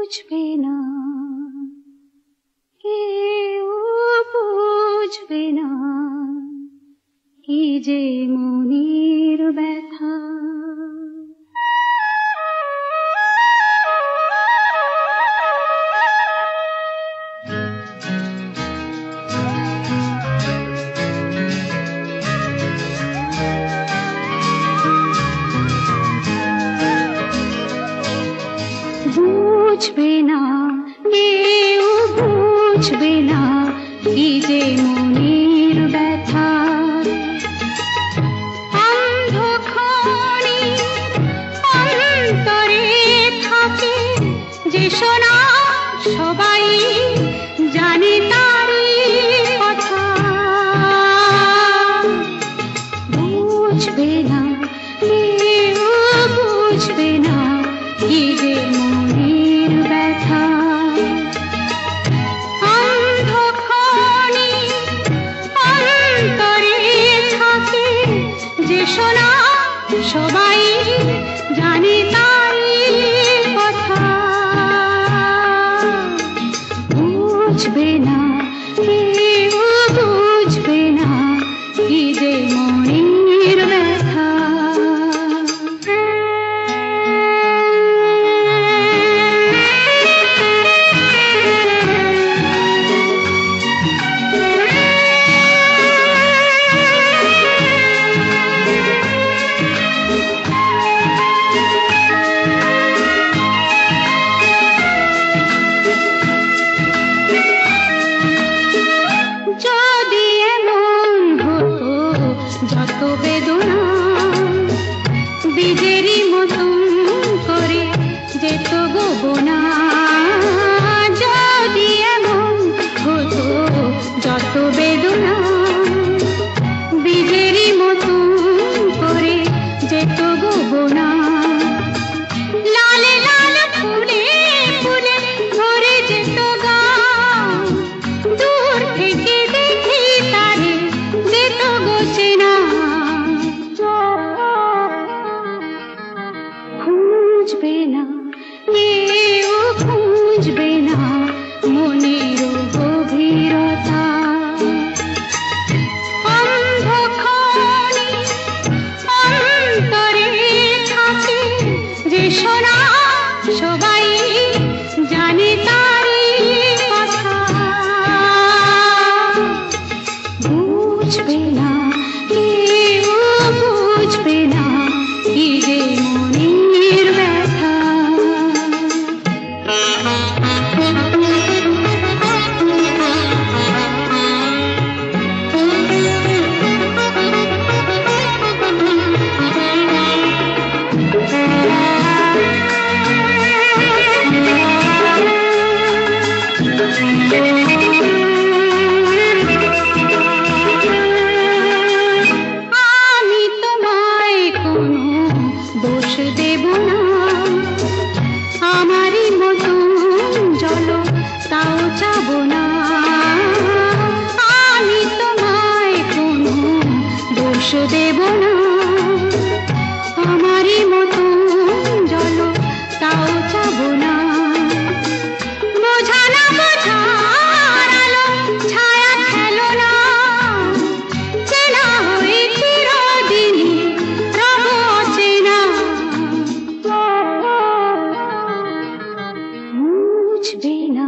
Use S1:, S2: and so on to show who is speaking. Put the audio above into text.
S1: বুঝবে না, কেউ বুঝবে না, কি যে মনের ব্যথা। বুঝবে না, কেউ বুঝবে না, কি যে মনের ব্যথা। অন্ধক্ষণে অন্তরে থাকে যে শোনা, সবাই জানে তারই কথা। বুঝবে না, কেউ বুঝবে না, কি যে মনের ব্যথা। অন্ধক্ষণে অন্তরে থাকে যে শোনা, সবাই জানে তারই কথা। বুঝবে না, কেউ বুঝবে না, কি যে মনের ব্যথা। যদি এমন হতো যত বেদনা বীজেরই মতন করে যেত গোবনা। যদি এমন হতো যত বেদনা বীজেরই মতন করে যেত গোবনা। লালে লাল ফুলে ফুলে ভরে যেত গান, দূর থেকে দেখি তারে যেত গোচেনা। খুঁজবে না, কেউ খুঁজবে না, মনের গভীরতা। অন্ধক্ষণে অন্তরে থাকে যে শোনা, সবাই জানে তারই কথা। বুঝবে না, কেউ বুঝবে না, কি যে মনের ব্যথা। আমি তোমায় কোনো দোষ দেব না, আমারই মতন চলো তাও যাব না। আমি তোমায় কোনো দোষ দেব না, আমারই মতন চলো তাও যাব না। বোঝা না বোঝার আলো ছায়া খেলো না, চেনা হয়ে চিরদিনই রব অচেনা। বুঝবে না,